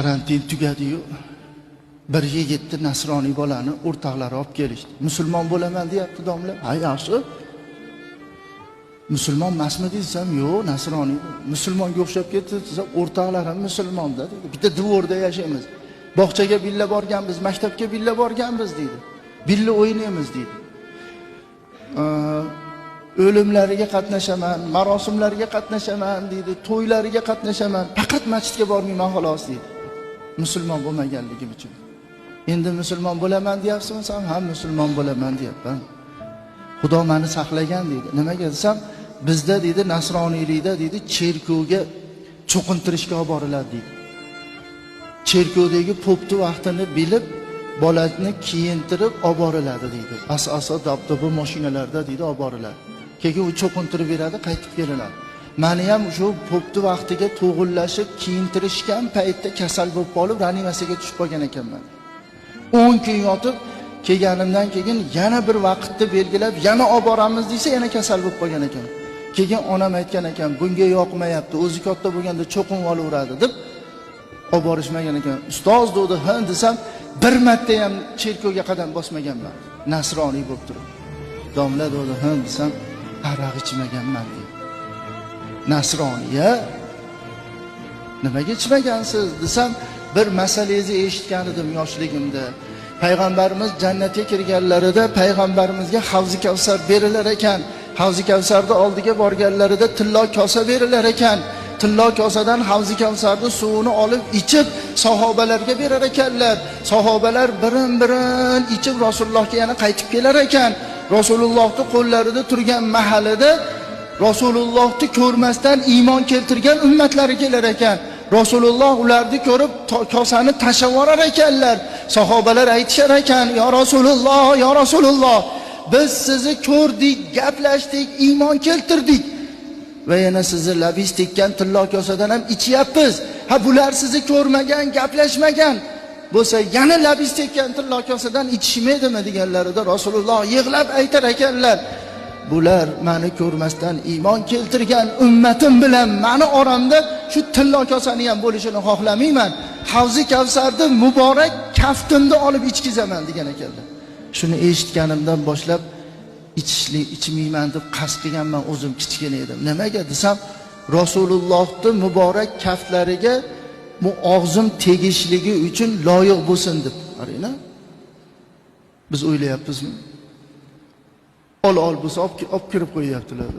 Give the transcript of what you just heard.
karantin tugadi-yu, bir yigitni nasroniy bolani o'rtoqlari olib kelishdi. Musulmon bo'laman deyapti domla. Ha, yaxshi. Musulmon emasmi desam, yo'q, nasroniy. Musulmonga o'xshab ketdi desam, o'rtoqlarim musulmonda dedi. Bitta dvorda yashaymiz. Bog'chaga billa borganmiz, maktabga billa borganmiz dedi. Billa o'ynaymiz dedi. O'limlariga qatnashaman, marosimlariga qatnashaman dedi, to'ylariga qatnashaman, faqat masjidga bormayman xolos dedi. Musulmon bo'lmaganligim uchun. Endi musulmon bo'laman deyapsizmi? Sen ham musulmon bo'laman deyapman. Xudo meni saqlagan dedi. Nimaga desam, bizda dedi nasroniylikda dedi cherkovga cho'qintirishga olib boriladi dedi. Cherkovdagi popni vaqtini bilib, bolani kiyintirib olib boriladi dedi. Asosan dabdaba mashinalarda dedi olib boriladi. Keyin u cho'qintirib beradi, qaytib kelinadi. Meni ham shu popni vaqtiga to'g'illashib, kiyintirishgan paytda kasal bo'lib qolib, reanimasiyaga tushib qolgan ekanman. 10 kun yotib, kelganimdan keyin yana bir vaqtni belgilab, yana olib boramiz desa, yana kasal bo'lib qolgan ekan. Keyin onam aytgan ekan, bunga yoqmayapti, o'zi katta bo'lganda cho'qinib olaveradi deb olib borishmagan ekan. Ustoz dedi, "Ha" desam, bir marta ham cherkovga qadam bosmaganman. Nasroniy bo'lib turib. Domla dedi, "Ha" desam, "Aroq ichmaganman" dedi. Nasroniya nimaga ichmagansiz desam, bir masalangizni eshitgan edim yoshligimda. Payg'ambarimiz jannatga kirganlarida payg'ambarimizga Havzi Kavsar berilar ekan. Havzi Kavsarning oldiga borganlarida tillo kosa berilar ekan. Tillo kosadan Havzi Kavsarning suvini olib ichib sahobalarga berar ekanlar. Sahobalar birin-birin ichib Rasulullohga yana qaytib kelar ekan. Rasulullohning qo'llarida turgan mahallada Rasulullohni ko'rmasdan iymon keltirgan ummatlari kelar ekan. Rasululloh ularni ko'rib kosani tashlab yuborar ekanlar. Sahobalar aytishar ekan, "Ya Rasululloh, ya Rasululloh, biz sizni ko'rdik, gaplashdik, iymon keltirdik va yana sizni labis tekkan tillo kosadan ham ichyapmiz. Ha, bular sizni ko'rmagan, gaplashmagan bo'lsa, yana labis tekkan tillo kosadan ichishmaydimi?" deganlarida Rasululloh yig'lab aytar ekanlar, "Bular meni ko'rmasdan iymon keltirgan ummatim bilan meni oramda shu tillo kosani ham bo'lishini xohlamayman. Havzi Kavsarni muborak kaftimda olib ichkizaman" degan ekanlar. Shuni eshitganimdan boshlab ichmayman deb qasd qilganman, o'zim kichkina edim. Nimaga desam, Rasulullohning muborak kaftlariga bu og'zim tegishligi uchun loyiq bo'lsin deb. Qaranglar. Biz o'ylayapmizmi? Ol bo'lsa olib kirib qo'yyaptilar.